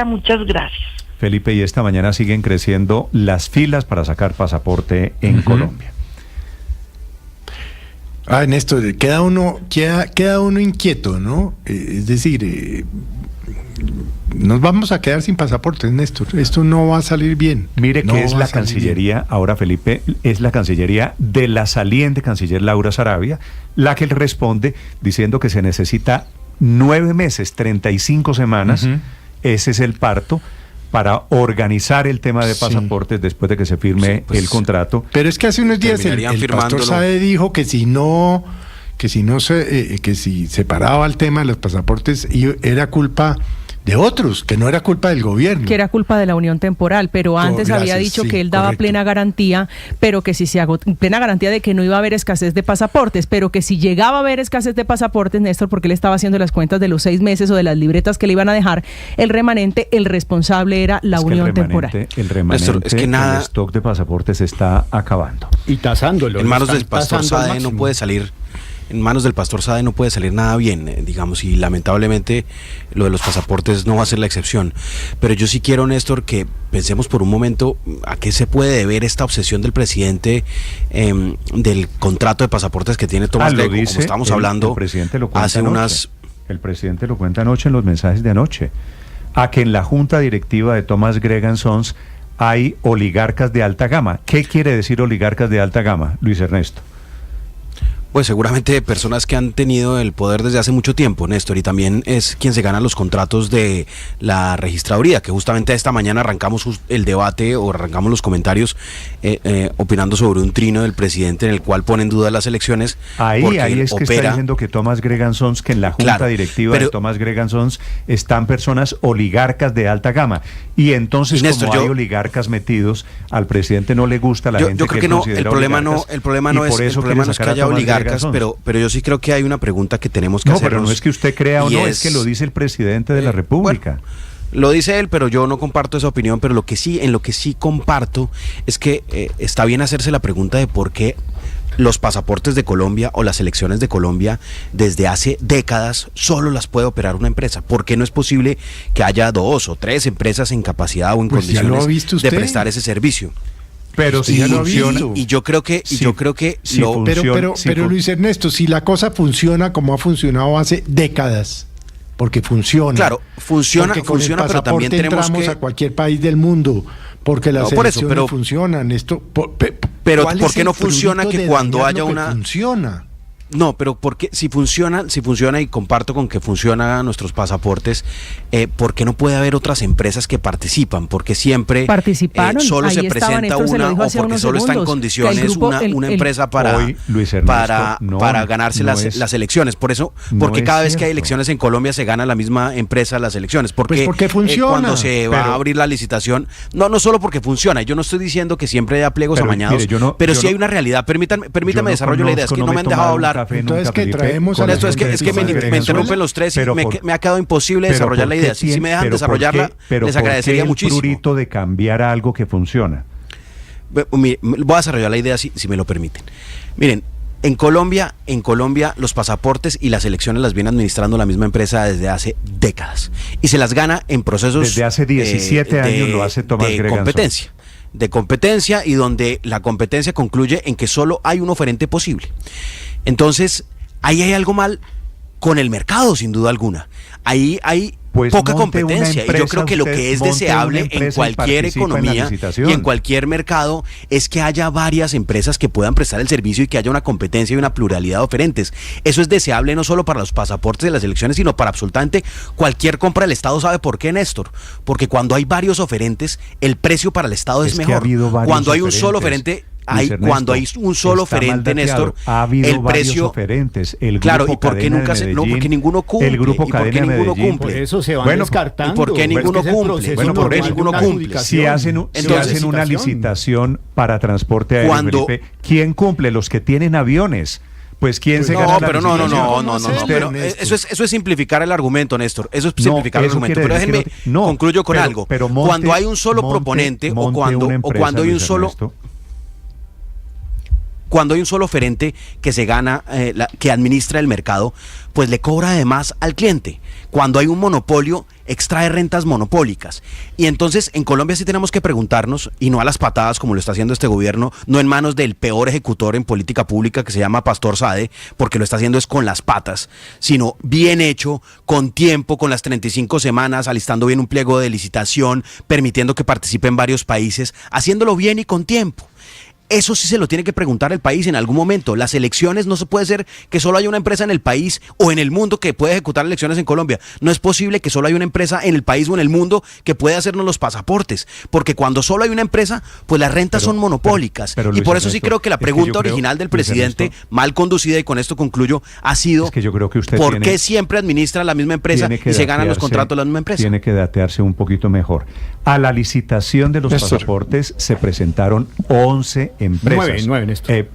Muchas gracias. Felipe, y esta mañana siguen creciendo las filas para sacar pasaporte en Colombia. Néstor, queda uno inquieto, ¿no? Es decir, nos vamos a quedar sin pasaportes, Néstor. Esto no va a salir bien. Mire no que es va la a salir Cancillería, bien. ahora Felipe, es la Cancillería de la saliente canciller Laura Sarabia, la que responde diciendo que se necesita 9 meses, 35 semanas, ese es el parto, para organizar el tema de pasaportes después de que se firme el contrato. Pero es que hace unos días el pastor Sade dijo que si se paraba el tema de los pasaportes era culpa de otros, que no era culpa del gobierno. Que era culpa de la unión temporal, pero antes había dicho que él daba plena garantía, pero que si se plena garantía de que no iba a haber escasez de pasaportes, pero que si llegaba a haber escasez de pasaportes, Néstor, porque él estaba haciendo las cuentas de los 6 meses o de las libretas que le iban a dejar, el remanente, el responsable era la unión temporal. El remanente, Néstor, es que nada, el stock de pasaportes se está acabando. Y tasándolo. En manos del pastor Sade no puede salir. En manos del pastor Sade no puede salir nada bien, digamos, y lamentablemente lo de los pasaportes no va a ser la excepción. Pero yo sí quiero, Néstor, que pensemos por un momento a qué se puede deber esta obsesión del presidente del contrato de pasaportes que tiene Tomás Greco, como estamos hablando hace unas... El presidente lo cuenta anoche en los mensajes de anoche, a que en la junta directiva de Thomas Gregan Sons hay oligarcas de alta gama. ¿Qué quiere decir oligarcas de alta gama, Luis Ernesto? Pues seguramente personas que han tenido el poder desde hace mucho tiempo, Néstor, y también es quien se gana los contratos de la registraduría, que justamente esta mañana arrancamos el debate o arrancamos los comentarios opinando sobre un trino del presidente en el cual pone en duda las elecciones. Ahí es que está diciendo que Thomas Gregan Sons, que en la junta directiva de Thomas Gregan Sons están personas oligarcas de alta gama, y entonces Néstor, como hay oligarcas metidos, al presidente no le gusta la gente yo creo que no, el problema no es que haya oligarcas, pero yo sí creo que hay una pregunta que tenemos que hacernos. No, pero no es que usted crea o no, es que lo dice el presidente de la República. Bueno, lo dice él, pero yo no comparto esa opinión, pero en lo que sí comparto es que está bien hacerse la pregunta de por qué los pasaportes de Colombia o las elecciones de Colombia desde hace décadas solo las puede operar una empresa. ¿Por qué no es posible que haya 2 o 3 empresas en capacidad o en condiciones de prestar ese servicio? Pero si funciona, y yo creo que pero Luis Ernesto, si la cosa funciona como ha funcionado hace décadas, porque funciona. Claro, funciona, pero también tenemos entramos a cualquier país del mundo, porque las elecciones funcionan. Pero ¿por qué no funciona que cuando haya una funciona? No, pero porque si funciona y comparto con que funcionan nuestros pasaportes, ¿por qué no puede haber otras empresas que participan? Porque siempre solo se presenta una, o porque solo está en condiciones una empresa para ganarse las elecciones. Por eso, porque cada vez que hay elecciones en Colombia se gana la misma empresa las elecciones. Porque funciona. Cuando se va a abrir la licitación, no solo porque funciona. Yo no estoy diciendo que siempre haya pliegos amañados, pero sí hay una realidad. Permítame desarrollo la idea. Es que no me han dejado hablar. Entonces que traemos con esto es que me interrumpen los tres y me ha quedado imposible desarrollar la idea. Si me dejan desarrollarla, les agradecería muchísimo. ¿Por qué el prurito de cambiar algo que funciona? Voy a desarrollar la idea si me lo permiten. Miren, en Colombia los pasaportes y las elecciones las viene administrando la misma empresa desde hace décadas y se las gana en procesos desde hace 17 años lo hace Tomás Gregan Sons. De competencia, y donde la competencia concluye en que solo hay un oferente posible. Entonces, ahí hay algo mal con el mercado, sin duda alguna. Ahí hay poca competencia, y yo creo que lo que es deseable en cualquier economía y en cualquier mercado es que haya varias empresas que puedan prestar el servicio y que haya una competencia y una pluralidad de oferentes. Eso es deseable no solo para los pasaportes de las elecciones, sino para absolutamente cualquier compra del Estado. ¿Sabe por qué, Néstor? Porque cuando hay varios oferentes, el precio para el Estado es mejor. Cuando hay un solo oferente... Cuando hay un solo oferente, Néstor, el precio oferentes, claro, y por qué nunca porque ninguno cumple, el grupo Cadena de Medellín, por eso se van descartando. ¿Y por qué ninguno cumple? Bueno, por eso ninguno cumple. Si hacen una licitación para transporte aéreo, Felipe, ¿quién cumple? Los que tienen aviones. Pues quién se gana. No, pero eso es simplificar el argumento, Néstor. Eso es simplificar el argumento. Pero déjenme concluyo con algo. Cuando hay un solo proponente o cuando hay un solo cuando hay un solo oferente que se gana, que administra el mercado, pues le cobra además al cliente. Cuando hay un monopolio, extrae rentas monopólicas. Y entonces en Colombia sí tenemos que preguntarnos, y no a las patadas como lo está haciendo este gobierno, no en manos del peor ejecutor en política pública que se llama Pastor Sade, porque lo está haciendo es con las patas, sino bien hecho, con tiempo, con las 35 semanas, alistando bien un pliego de licitación, permitiendo que participen varios países, haciéndolo bien y con tiempo. Eso sí se lo tiene que preguntar el país en algún momento. Las elecciones no se puede ser que solo haya una empresa en el país o en el mundo que puede ejecutar elecciones en Colombia. No es posible que solo haya una empresa en el país o en el mundo que pueda hacernos los pasaportes, porque cuando solo hay una empresa, pues las rentas son monopólicas. Pero, y por eso Luis sí Ernesto, creo que la pregunta original del presidente, mal conducida, y con esto concluyo, ha sido es que yo creo que usted ¿por qué siempre administra la misma empresa y se ganan los contratos de la misma empresa? Tiene que datearse un poquito mejor. A la licitación de los pasaportes se presentaron 11 empresas. 9, Néstor.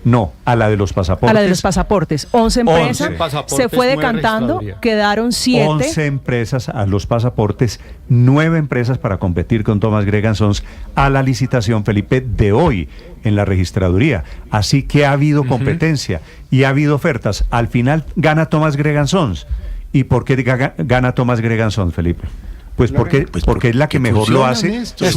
No, a la de los pasaportes. A la de los pasaportes. 11 empresas. 11. Se fue decantando, quedaron 7. 11 empresas a los pasaportes, 9 empresas para competir con Thomas Gregan Sons a la licitación, Felipe, de hoy en la registraduría. Así que ha habido competencia y ha habido ofertas. Al final gana Thomas Gregan Sons. ¿Y por qué gana Thomas Gregan Sons, Felipe? Pues porque es la que mejor lo hace, Néstor,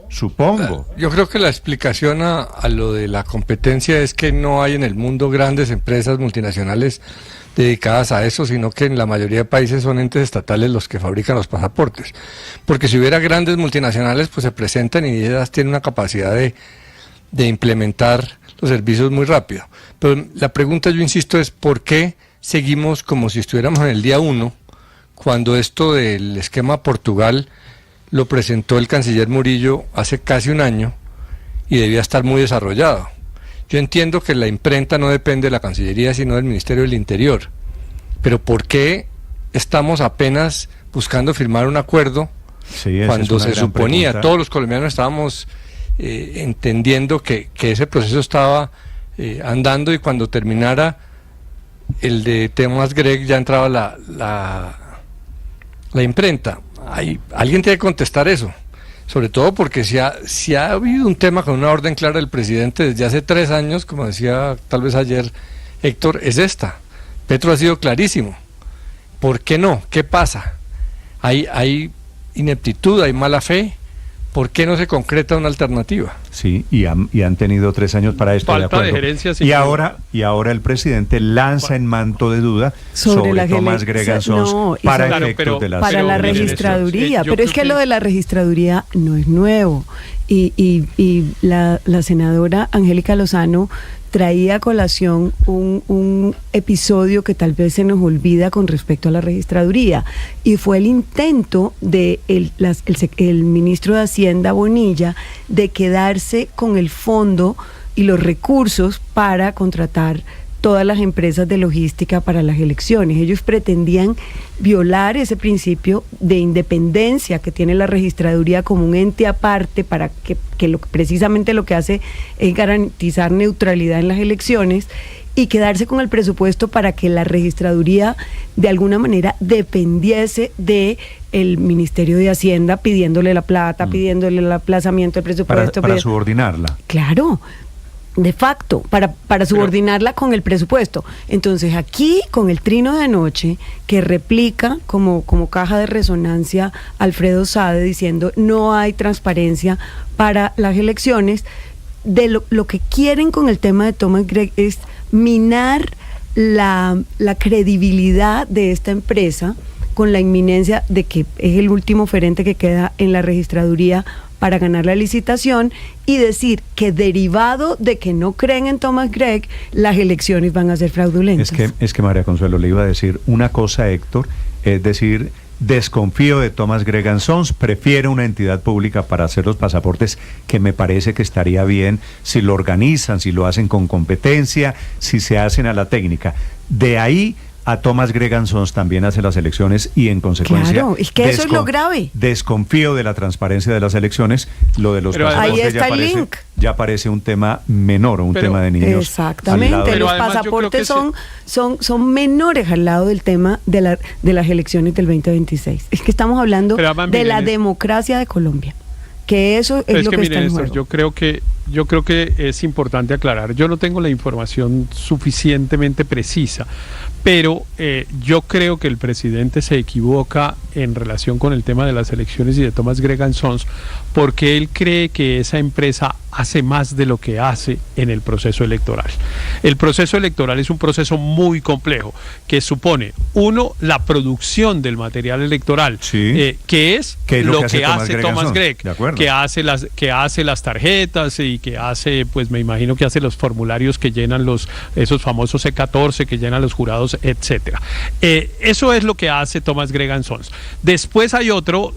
supongo. Yo creo que la explicación a lo de la competencia es que no hay en el mundo grandes empresas multinacionales dedicadas a eso, sino que en la mayoría de países son entes estatales los que fabrican los pasaportes. Porque si hubiera grandes multinacionales, pues se presentan y ellas tienen una capacidad de implementar los servicios muy rápido. Pero la pregunta, yo insisto, es ¿por qué seguimos como si estuviéramos en el día 1? Cuando esto del esquema Portugal lo presentó el canciller Murillo hace casi un año y debía estar muy desarrollado. Yo entiendo que la imprenta no depende de la Cancillería, sino del Ministerio del Interior. Pero ¿por qué estamos apenas buscando firmar un acuerdo cuando se suponía, pregunta. Todos los colombianos estábamos entendiendo que ese proceso estaba andando, y cuando terminara el de Thomas Gregg ya entraba la imprenta? Alguien tiene que contestar eso, sobre todo porque si ha habido un tema con una orden clara del presidente desde hace 3 años, como decía tal vez ayer Héctor, es esta. Petro ha sido clarísimo. ¿Por qué no? ¿Qué pasa? Hay ineptitud, hay mala fe. ¿Por qué no se concreta una alternativa? Sí, y han tenido 3 años para esto. Falta de gerencia. Y ahora el presidente lanza en manto de duda sobre Thomas Gregan Sons para efectos de las para la registraduría. Pero es que lo de la registraduría no es nuevo. Y la senadora Angélica Lozano traía a colación un episodio que tal vez se nos olvida con respecto a la registraduría, y fue el intento de el ministro de Hacienda, Bonilla, de quedarse con el fondo y los recursos para contratar todas las empresas de logística para las elecciones. Ellos pretendían violar ese principio de independencia que tiene la registraduría como un ente aparte, para que precisamente lo que hace es garantizar neutralidad en las elecciones, y quedarse con el presupuesto para que la registraduría de alguna manera dependiese de el Ministerio de Hacienda, pidiéndole la plata, pidiéndole el aplazamiento del presupuesto. Para subordinarla. Claro, de facto, para subordinarla con el presupuesto. Entonces aquí, con el trino de anoche, que replica como caja de resonancia Alfredo Sade, diciendo no hay transparencia para las elecciones, de lo que quieren con el tema de Thomas Gregg es minar la credibilidad de esta empresa, con la inminencia de que es el último oferente que queda en la registraduría para ganar la licitación, y decir que derivado de que no creen en Thomas Gregg, las elecciones van a ser fraudulentas. Es que María Consuelo, le iba a decir una cosa, Héctor, es decir, desconfío de Thomas Gregan Sons, prefiero una entidad pública para hacer los pasaportes, que me parece que estaría bien si lo organizan, si lo hacen con competencia, si se hacen a la técnica. De ahí a Thomas Gregan Sons también hace las elecciones, y en consecuencia... Claro, es que eso es lo grave. Desconfío de la transparencia de las elecciones. Lo de los pasaportes ahí está el link. Ya parece un tema menor, un tema de niños. Exactamente, los pasaportes son menores al lado del tema de las elecciones del 2026. Es que estamos hablando de la democracia de Colombia, que eso es lo que está en juego. Yo creo que yo creo que es importante aclarar. Yo no tengo la información suficientemente precisa, pero yo creo que el presidente se equivoca en relación con el tema de las elecciones y de Thomas Gregan Sons, porque él cree que esa empresa hace más de lo que hace en el proceso electoral. El proceso electoral es un proceso muy complejo que supone, uno, la producción del material electoral, que es lo que hace Thomas Gregg, que hace las tarjetas y que hace, pues me imagino que hace los formularios que llenan esos famosos C14 que llenan los jurados, etcétera. Eso es lo que hace Thomas Gregan Sons. Después hay otros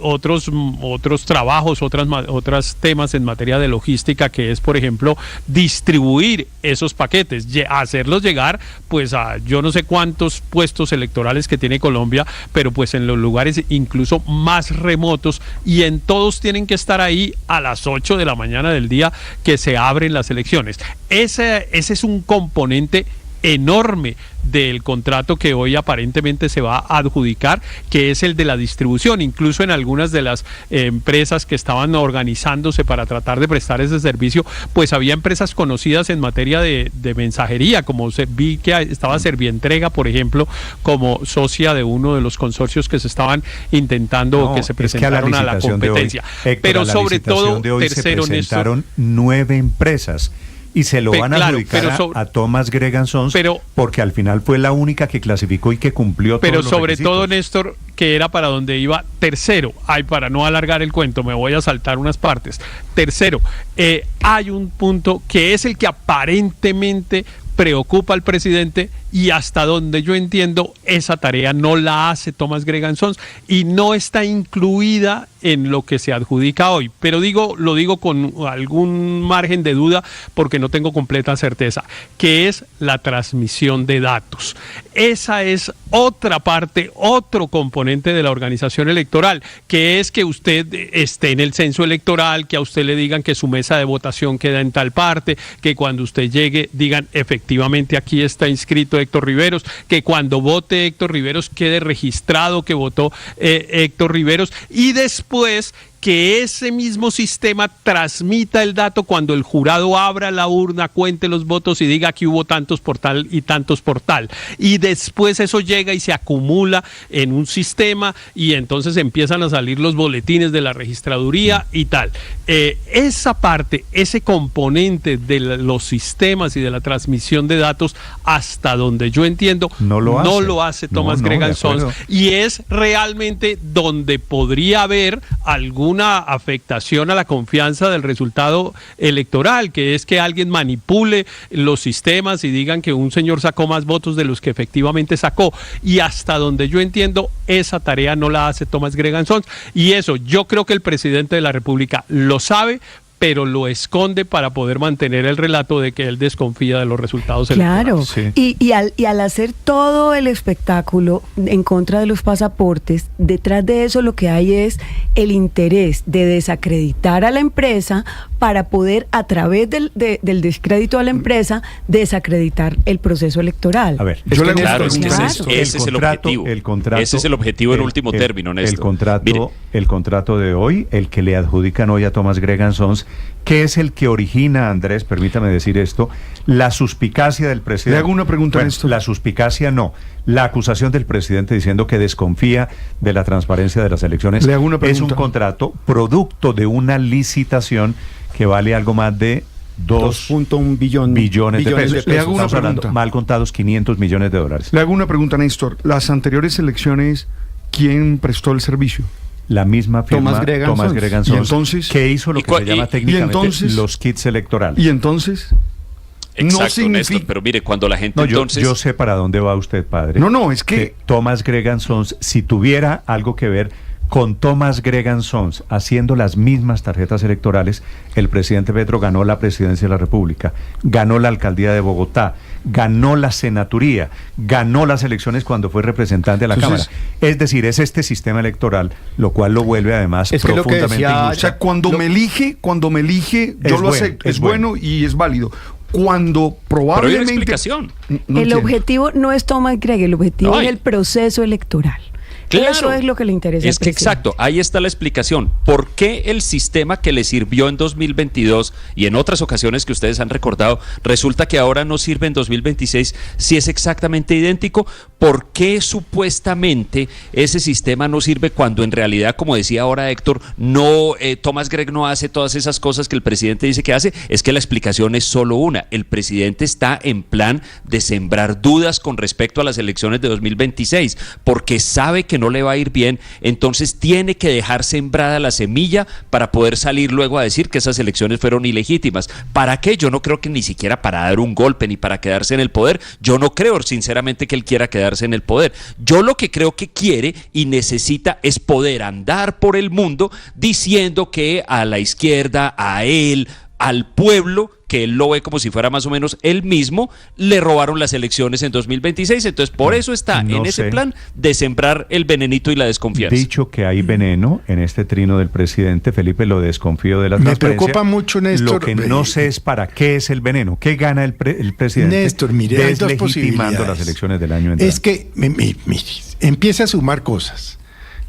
trabajos, otros temas en materia de logística, que es, por ejemplo, distribuir esos paquetes, hacerlos llegar pues a yo no sé cuántos puestos electorales que tiene Colombia, pero pues en los lugares incluso más remotos, y en todos tienen que estar ahí a las 8 de la mañana del día que se abren las elecciones. Ese es un componente enorme del contrato que hoy aparentemente se va a adjudicar, que es el de la distribución. Incluso en algunas de las empresas que estaban organizándose para tratar de prestar ese servicio, pues había empresas conocidas en materia de mensajería, como vi que estaba Servientrega, por ejemplo, como socia de uno de los consorcios que se estaban intentando, que se presentaron a la competencia. Pero sobre todo, tercero, se presentaron 9 empresas. Y se lo van a adjudicar a Thomas Gregan Sons, porque al final fue la única que clasificó y que cumplió todos los sobre requisitos. todo, Néstor, que era para donde iba. Tercero, para no alargar el cuento, me voy a saltar unas partes. Tercero, hay un punto que es el que aparentemente preocupa al presidente, y hasta donde yo entiendo esa tarea no la hace Thomas Gregan Sons y no está incluida en lo que se adjudica hoy, pero lo digo con algún margen de duda porque no tengo completa certeza, que es la transmisión de datos. Esa es otra parte, otro componente de la organización electoral, que es que usted esté en el censo electoral, que a usted le digan que su mesa de votación queda en tal parte, que cuando usted llegue digan efectivamente aquí está inscrito Héctor Riveros, que cuando vote Héctor Riveros quede registrado que votó Héctor Riveros, y después que ese mismo sistema transmita el dato cuando el jurado abra la urna, cuente los votos y diga que hubo tantos por tal y tantos por tal. Y después eso llega y se acumula en un sistema, y entonces empiezan a salir los boletines de la registraduría y tal. Esa parte, ese componente de los sistemas y de la transmisión de datos, hasta donde yo entiendo, no lo hace Thomas Gregan Sons, y es realmente donde podría haber alguna afectación a la confianza del resultado electoral, que es que alguien manipule los sistemas y digan que un señor sacó más votos de los que efectivamente sacó, y hasta donde yo entiendo esa tarea no la hace Thomas Gregan Sons, y eso yo creo que el presidente de la República lo sabe, pero lo esconde para poder mantener el relato de que él desconfía de los resultados electorales. Claro, sí. y al hacer todo el espectáculo en contra de los pasaportes, detrás de eso lo que hay es el interés de desacreditar a la empresa para poder, a través del descrédito a la empresa, desacreditar el proceso electoral. A ver, claro, es que ese es el objetivo. Ese es el objetivo en último término, Néstor. El contrato de hoy, el que le adjudican hoy a Thomas Gregan Sons, que es el que origina, Andrés, permítame decir esto, la suspicacia del presidente. Le hago una pregunta, Néstor. La suspicacia no, la acusación del presidente diciendo que desconfía de la transparencia de las elecciones. Le hago una pregunta. Es un contrato producto de una licitación que vale algo más de 2.1 billones de pesos. Le hago una pregunta. Hablando, mal contados, 500 millones de dólares. Le hago una pregunta, Néstor. Las anteriores elecciones, ¿quién prestó el servicio? La misma firma, Thomas Gregan Sons, entonces, que hizo lo que se llama técnicamente los kits electorales. Y entonces, exacto, Néstor, pero mire, cuando la gente yo sé para dónde va usted, padre. Es que Thomas Gregan Sons, si tuviera algo que ver con Thomas Gregan Sons haciendo las mismas tarjetas electorales, el presidente Petro ganó la presidencia de la República, ganó la alcaldía de Bogotá, ganó la senaturía, ganó las elecciones cuando fue representante de la Cámara. Es decir, es este sistema electoral, lo cual lo vuelve además profundamente injusto. O sea, cuando me elige, yo lo acepto, es bueno y es válido. Cuando probablemente... Pero hay una explicación. El objetivo no es Thomas Gregg, el objetivo es el proceso electoral. Claro, eso es lo que le interesa. Es que exacto, ahí está la explicación. ¿Por qué el sistema que le sirvió en 2022 y en otras ocasiones que ustedes han recordado, resulta que ahora no sirve en 2026 si es exactamente idéntico? ¿Por qué supuestamente ese sistema no sirve cuando en realidad, como decía ahora Héctor, no Thomas Gregg no hace todas esas cosas que el presidente dice que hace? Es que la explicación es solo una. El presidente está en plan de sembrar dudas con respecto a las elecciones de 2026, porque sabe que no le va a ir bien, entonces tiene que dejar sembrada la semilla para poder salir luego a decir que esas elecciones fueron ilegítimas. ¿Para qué? Yo no creo que ni siquiera para dar un golpe ni para quedarse en el poder. Yo no creo sinceramente que él quiera quedarse en el poder. Yo lo que creo que quiere y necesita es poder andar por el mundo diciendo que a la izquierda, a él, al pueblo, que él lo ve como si fuera más o menos él mismo, le robaron las elecciones en 2026. Entonces, por eso está en ese plan de sembrar el venenito y la desconfianza. Dicho que hay veneno en este trino del presidente, Felipe, lo desconfío de la transparencia. Me preocupa mucho, Néstor. Lo que no sé es para qué es el veneno. ¿Qué gana el presidente? Néstor, mire, hay dos deslegitimando las elecciones del año entrante? Es que empieza a sumar cosas.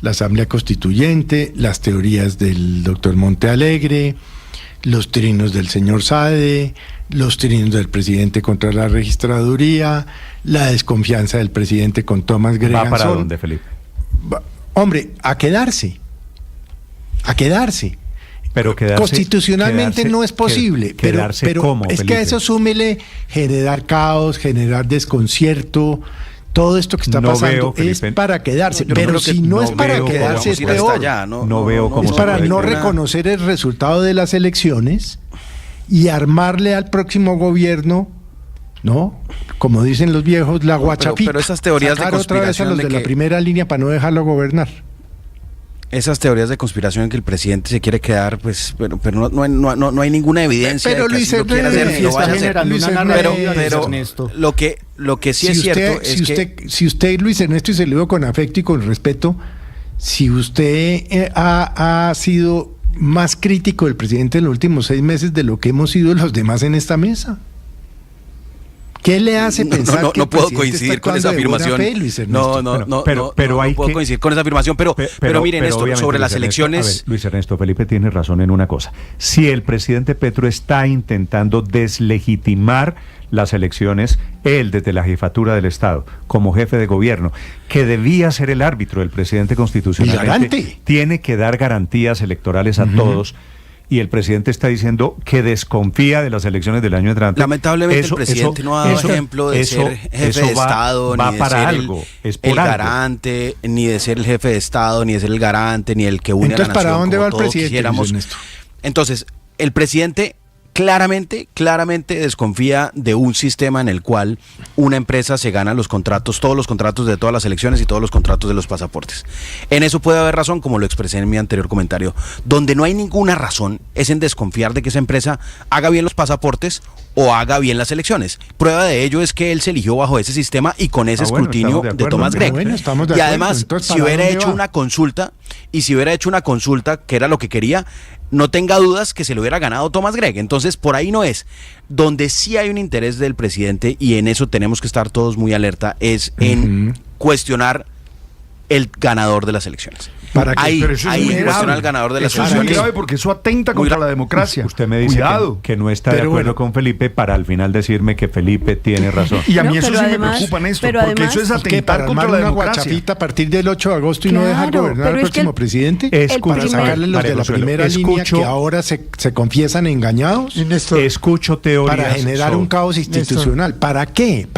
La Asamblea Constituyente, las teorías del doctor Montealegre, los trinos del señor Sade, los trinos del presidente contra la registraduría, la desconfianza del presidente con Thomas Gregg. ¿Va para dónde, Felipe? Hombre, a quedarse. Pero constitucionalmente no es posible. Pero ¿cómo, es Felipe? que a eso súmele generar caos, generar desconcierto. Todo esto que está pasando es para quedarse, pero si no es para quedarse es peor. No veo cómo es para no reconocer el resultado de las elecciones y armarle al próximo gobierno, ¿no? Como dicen los viejos, la guachapita. Pero esas teorías de conspiración otra vez a los de la primera línea para no dejarlo gobernar. Esas teorías de conspiración en que el presidente se quiere quedar, pues, pero no hay ninguna evidencia. Pero de que Luis así lo quiera hacer, lo vaya a hacer. Pero lo que sí es cierto es que si usted, Luis Ernesto, y se lo digo con afecto y con respeto, si usted ha sido más crítico del presidente en los últimos 6 meses de lo que hemos sido los demás en esta mesa. ¿Qué le hace pensar que no puedo coincidir con esa afirmación? Pero hay puedo coincidir con esa afirmación, pero miren esto sobre las elecciones. A ver, Luis Ernesto, Felipe tiene razón en una cosa. Si el presidente Petro está intentando deslegitimar las elecciones, él desde la jefatura del Estado, como jefe de gobierno, que debía ser el árbitro del presidente constitucionalmente, tiene que dar garantías electorales a todos. Y el presidente está diciendo que desconfía de las elecciones del año entrante. Lamentablemente el presidente no ha dado ejemplo de ser jefe de Estado, ni de ser el garante, ni de ser el jefe de Estado, ni de ser el garante, ni el que une a la nación. ¿Para dónde va el presidente? Entonces, el presidente claramente desconfía de un sistema en el cual una empresa se gana los contratos, todos los contratos de todas las elecciones y todos los contratos de los pasaportes. En eso puede haber razón, como lo expresé en mi anterior comentario. Donde no hay ninguna razón es en desconfiar de que esa empresa haga bien los pasaportes o haga bien las elecciones. Prueba de ello es que él se eligió bajo ese sistema y con ese escrutinio de Thomas Gregg. Y además, si hubiera hecho una consulta, que era lo que quería, no tenga dudas que se lo hubiera ganado Thomas Gregg. Entonces, por ahí no es. Donde sí hay un interés del presidente, y en eso tenemos que estar todos muy alerta, es en cuestionar el ganador de las elecciones. Pero eso es muy grave. Al ganador de las elecciones. Eso es muy grave porque eso atenta contra la democracia. Usted me dice que no está de acuerdo con Felipe para al final decirme que Felipe tiene razón. Y a mí eso sí me preocupa, Néstor, porque eso es atentar contra la democracia. A partir del 8 de agosto y no dejar gobernar al próximo presidente para sacarle los de la primera línea que ahora se confiesan engañados. Escucho teorías para generar un caos institucional. ¿Para qué?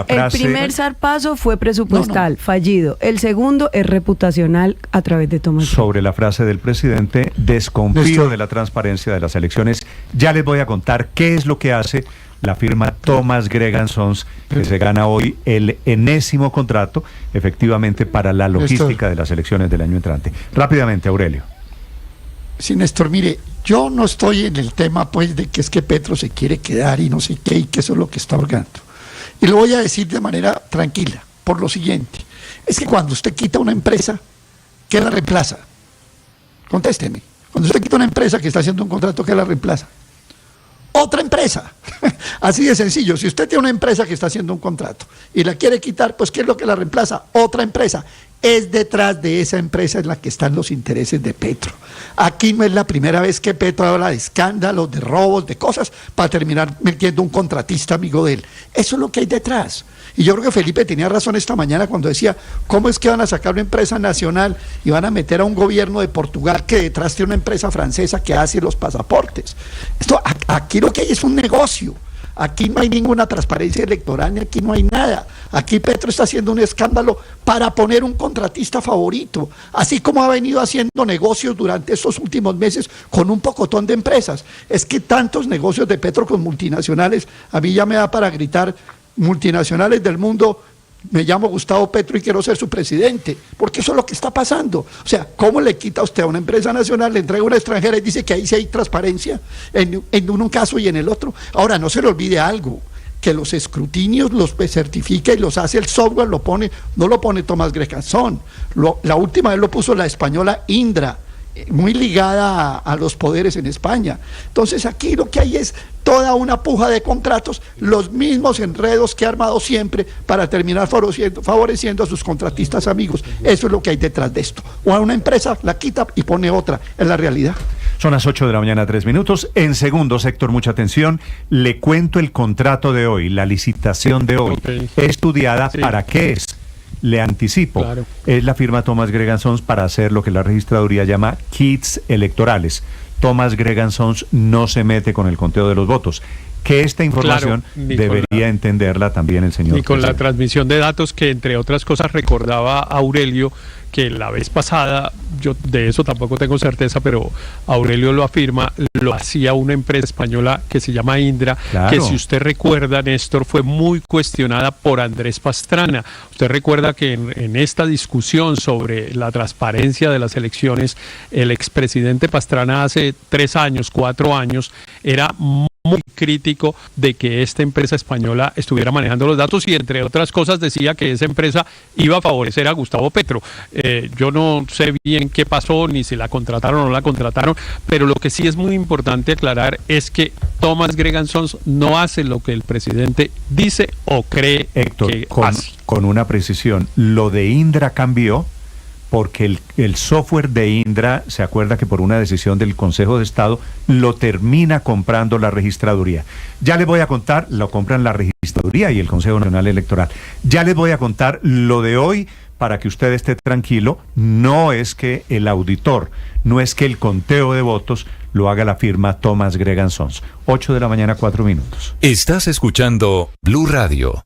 El primer zarpazo fue presupuestal, fallido. El segundo es reputacional a través de Thomas Gregg. Sobre la frase del presidente, desconfío de la transparencia de las elecciones. Ya les voy a contar qué es lo que hace la firma Thomas Gregg & Sons, que se gana hoy el enésimo contrato, efectivamente, para la logística de las elecciones del año entrante. Rápidamente, Aurelio. Sí, Néstor, mire, yo no estoy en el tema, pues, de que es que Petro se quiere quedar y no sé qué, y que eso es lo que está orgando. Y lo voy a decir de manera tranquila, por lo siguiente. Es que cuando usted quita una empresa, ¿qué la reemplaza? Contésteme. Cuando usted quita una empresa que está haciendo un contrato, ¿qué la reemplaza? Otra empresa. Así de sencillo. Si usted tiene una empresa que está haciendo un contrato y la quiere quitar, pues ¿qué es lo que la reemplaza? Otra empresa. Es detrás de esa empresa en la que están los intereses de Petro. Aquí no es la primera vez que Petro habla de escándalos, de robos, de cosas, para terminar metiendo un contratista amigo de él. Eso es lo que hay detrás. Y yo creo que Felipe tenía razón esta mañana cuando decía, ¿cómo es que van a sacar una empresa nacional y van a meter a un gobierno de Portugal que detrás tiene una empresa francesa que hace los pasaportes? Aquí lo que hay es un negocio. Aquí no hay ninguna transparencia electoral, ni aquí no hay nada. Aquí Petro está haciendo un escándalo para poner un contratista favorito, así como ha venido haciendo negocios durante estos últimos meses con un pocotón de empresas. Es que tantos negocios de Petro con multinacionales, a mí ya me da para gritar, multinacionales del mundo, me llamo Gustavo Petro y quiero ser su presidente, porque eso es lo que está pasando. O sea, ¿cómo le quita usted a una empresa nacional, le entrega a una extranjera y dice que ahí sí hay transparencia en un caso y en el otro? Ahora, no se le olvide algo, que los escrutinios los certifica y los hace el software, no lo pone Tomás Greganzón. La última vez lo puso la española Indra, muy ligada a los poderes en España. Entonces aquí lo que hay es toda una puja de contratos, los mismos enredos que ha armado siempre para terminar favoreciendo a sus contratistas amigos. Eso es lo que hay detrás de esto. O a una empresa la quita y pone otra, es la realidad. Son las 8 de la mañana, 3 minutos. En segundo sector, mucha atención. Le cuento el contrato de hoy, la licitación de hoy. Okay. Estudiada, sí. ¿Para qué es? Le anticipo, claro. Es la firma Tomás Greganzón para hacer lo que la registraduría llama kits electorales. Tomás Greganzón no se mete con el conteo de los votos. Que esta información debería entenderla también el señor. Y con la transmisión de datos que, entre otras cosas, recordaba Aurelio, que la vez pasada, yo de eso tampoco tengo certeza, pero Aurelio lo afirma, lo hacía una empresa española que se llama Indra, claro. Que si usted recuerda, Néstor, fue muy cuestionada por Andrés Pastrana. Usted recuerda que en esta discusión sobre la transparencia de las elecciones, el expresidente Pastrana hace 3 años, 4 años, era muy crítico de que esta empresa española estuviera manejando los datos y, entre otras cosas, decía que esa empresa iba a favorecer a Gustavo Petro. Yo no sé bien qué pasó, ni si la contrataron o no la contrataron, pero lo que sí es muy importante aclarar es que Tomás Greganzón no hace lo que el presidente dice o cree, Héctor, que hace. Con una precisión, lo de Indra cambió porque el software de Indra, se acuerda que por una decisión del Consejo de Estado, lo termina comprando la registraduría. Ya les voy a contar, lo compran la registraduría y el Consejo Nacional Electoral. Ya les voy a contar lo de hoy para que usted esté tranquilo. No es que el auditor, no es que el conteo de votos lo haga la firma Tomás Greganzón. 8 de la mañana, 4 minutos. Estás escuchando Blue Radio.